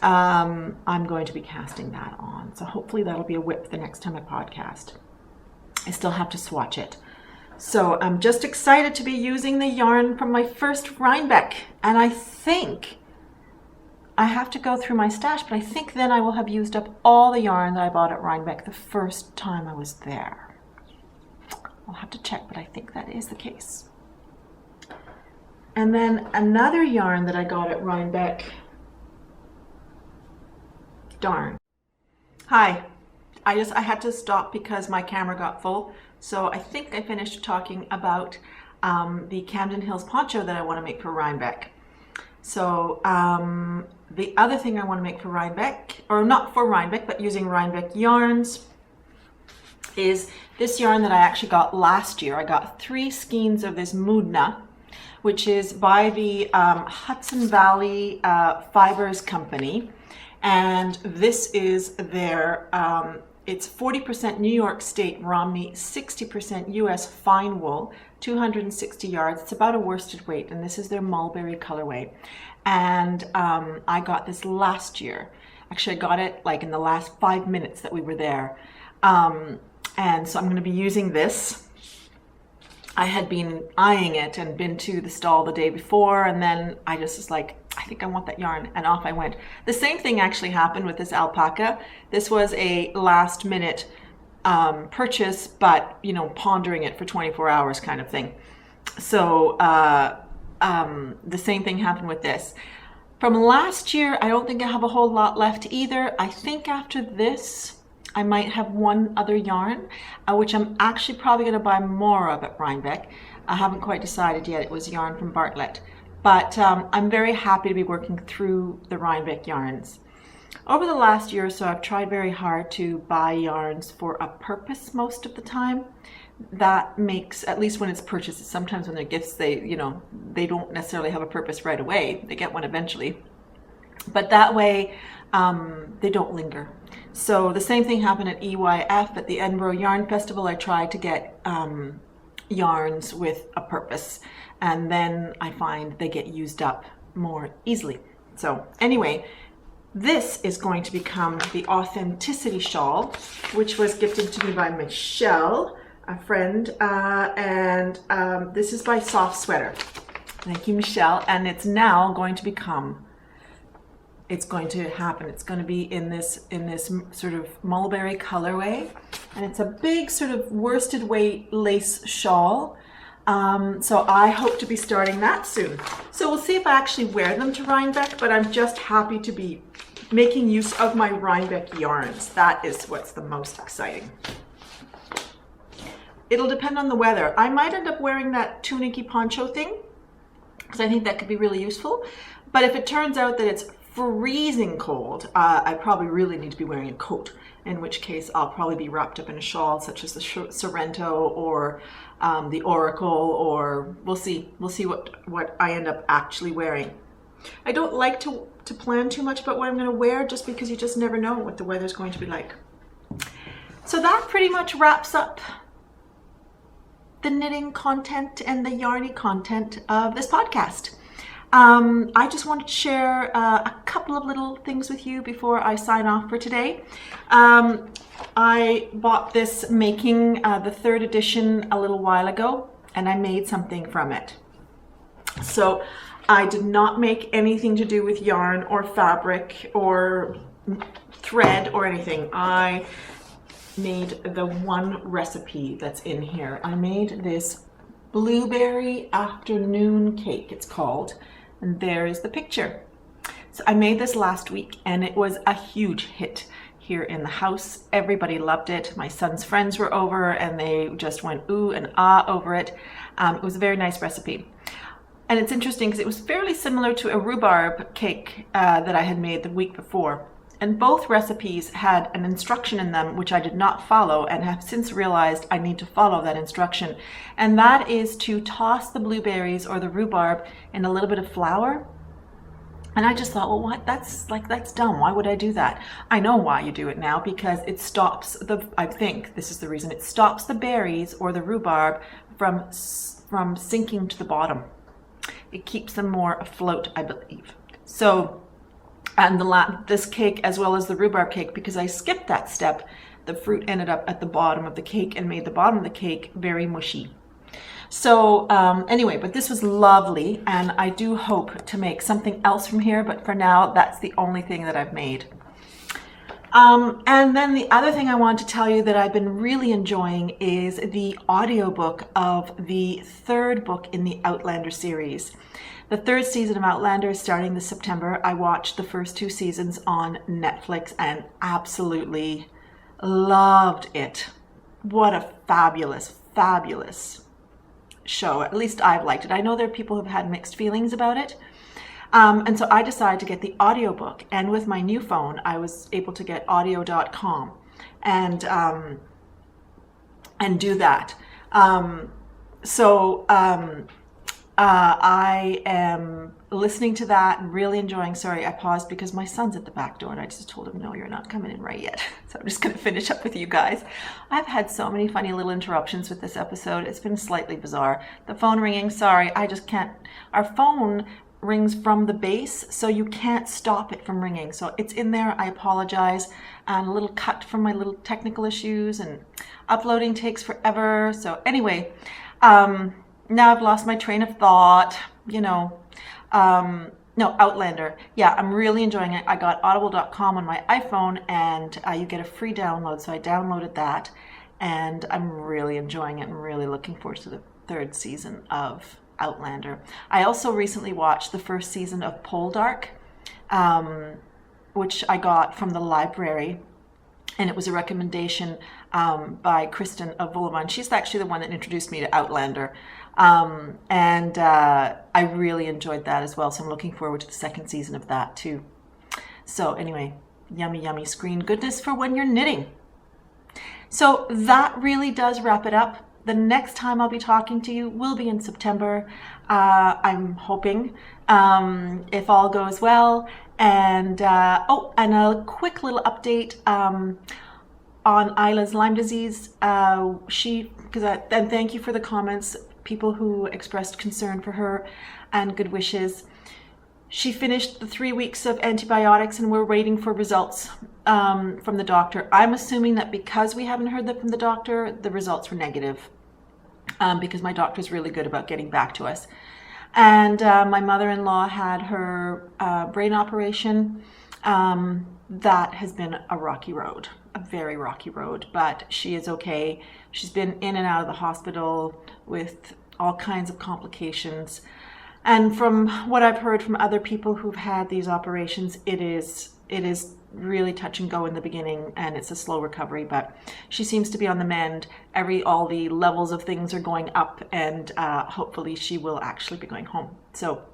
I'm going to be casting that on. So hopefully that'll be a whip the next time I podcast. I still have to swatch it. So I'm just excited to be using the yarn from my first Rhinebeck. And I think I have to go through my stash, but I think then I will have used up all the yarn that I bought at Rhinebeck the first time I was there. I'll have to check, but I think that is the case. And then another yarn that I got at Rhinebeck. Darn. Hi, I had to stop because my camera got full. So I think I finished talking about the Camden Hills poncho that I want to make for Rhinebeck. So the other thing I want to make for Rhinebeck, or not for Rhinebeck, but using Rhinebeck yarns, is this yarn that I actually got last year. I got 3 skeins of this Moodna, which is by the Hudson Valley Fibers Company. And this is their, it's 40% New York State Romney, 60% US fine wool, 260 yards. It's about a worsted weight, and this is their mulberry colorway. And I got this last year. Actually, I got it like in the last 5 minutes that we were there. And so I'm going to be using this. I had been eyeing it and been to the stall the day before, and then I just was like, I think I want that yarn, and off I went. The same thing actually happened with this alpaca. This was a last minute purchase, but you know, pondering it for 24 hours kind of thing. So the same thing happened with this. From last year, I don't think I have a whole lot left either. I think after this, I might have one other yarn, which I'm actually probably going to buy more of at Rhinebeck. I haven't quite decided yet. It was yarn from Bartlett. But I'm very happy to be working through the Rhinebeck yarns. Over the last year or so, I've tried very hard to buy yarns for a purpose most of the time. That makes, at least when it's purchased, sometimes when they're gifts, they don't necessarily have a purpose right away. They get one eventually. But that way, they don't linger. So the same thing happened at EYF, at the Edinburgh Yarn Festival. I tried to get yarns with a purpose, and then I find they get used up more easily. So anyway, this is going to become the Authenticity Shawl, which was gifted to me by Michelle, a friend, and this is by Soft Sweater. Thank you, Michelle. And it's now going to become, it's going to happen. It's going to be in this sort of mulberry colorway, and it's a big sort of worsted weight lace shawl. So I hope to be starting that soon. So we'll see if I actually wear them to Rhinebeck, but I'm just happy to be making use of my Rhinebeck yarns. That is what's the most exciting. It'll depend on the weather. I might end up wearing that tunicky poncho thing, because I think that could be really useful. But if it turns out that it's freezing cold, I probably really need to be wearing a coat, in which case I'll probably be wrapped up in a shawl such as the Sorrento or the Oracle, or we'll see what I end up actually wearing. I don't like to plan too much about what I'm going to wear, just because you just never know what the weather's going to be like. So that pretty much wraps up the knitting content and the yarny content of this podcast. I just wanted to share a couple of little things with you before I sign off for today. I bought this making the 3rd edition a little while ago, and I made something from it. So I did not make anything to do with yarn or fabric or thread or anything. I made the one recipe that's in here. I made this blueberry afternoon cake, it's called, and there is the picture. So I made this last week, and it was a huge hit here in the house. Everybody loved it. My son's friends were over, and they just went ooh and ah over it. It was a very nice recipe. And it's interesting because it was fairly similar to a rhubarb cake that I had made the week before. And both recipes had an instruction in them which I did not follow, and have since realized I need to follow that instruction. And that is to toss the blueberries or the rhubarb in a little bit of flour. And I just thought, well, what? That's dumb. Why would I do that? I know why you do it now, because it stops I think this is the reason, it stops the berries or the rhubarb from sinking to the bottom. It keeps them more afloat, I believe. So, and this cake, as well as the rhubarb cake, because I skipped that step, the fruit ended up at the bottom of the cake and made the bottom of the cake very mushy. So anyway, but this was lovely, and I do hope to make something else from here, but for now, that's the only thing that I've made. And then the other thing I want to tell you that I've been really enjoying is the audiobook of the third book in the Outlander series. The third season of Outlander is starting this September. I watched the first 2 seasons on Netflix and absolutely loved it. What a fabulous, fabulous show. At least I've liked it. I know there are people who've had mixed feelings about it. And so I decided to get the audiobook, and with my new phone, I was able to get audio.com and do that. I am listening to that and really enjoying. Sorry, I paused because my son's at the back door and I just told him, no, you're not coming in right yet. So I'm just going to finish up with you guys. I've had so many funny little interruptions with this episode. It's been slightly bizarre. The phone ringing, sorry, I just can't. Our phone rings from the base, so you can't stop it from ringing. So it's in there, I apologize. And a little cut from my little technical issues, and uploading takes forever. So anyway, now I've lost my train of thought, no, Outlander. Yeah, I'm really enjoying it. I got audible.com on my iPhone, and you get a free download. So I downloaded that, and I'm really enjoying it and really looking forward to the third season of Outlander. I also recently watched the first season of Poldark, which I got from the library. And it was a recommendation by Kristen of Volleman. She's actually the one that introduced me to Outlander. I really enjoyed that as well. So I'm looking forward to the second season of that too. So anyway, yummy, yummy screen goodness for when you're knitting. So that really does wrap it up. The next time I'll be talking to you will be in September. I'm hoping, if all goes well. And and a quick little update on Isla's Lyme disease. And thank you for the comments, people who expressed concern for her and good wishes. She finished the 3 weeks of antibiotics, and we're waiting for results from the doctor. I'm assuming that because we haven't heard that from the doctor, the results were negative, because my doctor's really good about getting back to us. And my mother-in-law had her brain operation. That has been a rocky road, a very rocky road, but she is okay. She's been in and out of the hospital with all kinds of complications. And from what I've heard from other people who've had these operations, it is really touch and go in the beginning, and it's a slow recovery, but she seems to be on the mend. All the levels of things are going up, and hopefully she will actually be going home. So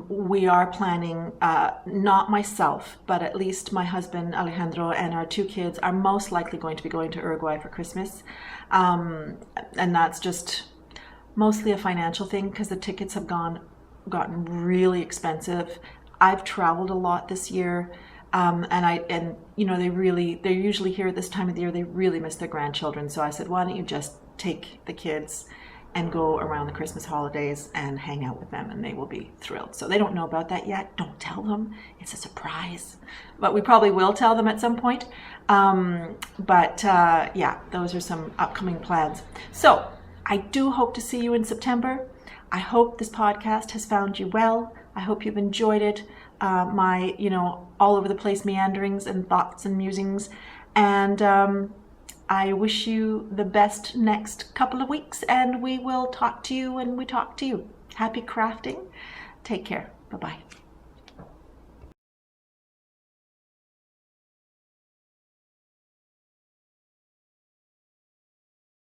we are planning, not myself, but at least my husband Alejandro and our 2 kids are most likely going to be going to Uruguay for Christmas. And that's just mostly a financial thing, because the tickets have gotten really expensive. I've traveled a lot this year, they're usually here at this time of the year. They really miss their grandchildren. So I said, why don't you just take the kids and go around the Christmas holidays and hang out with them, and they will be thrilled. So they don't know about that yet. Don't tell them. It's a surprise. But we probably will tell them at some point. Yeah, those are some upcoming plans. So I do hope to see you in September. I hope this podcast has found you well. I hope you've enjoyed it, my, all over the place meanderings and thoughts and musings. And I wish you the best next couple of weeks, and we will talk to you when we talk to you. Happy crafting. Take care. Bye-bye.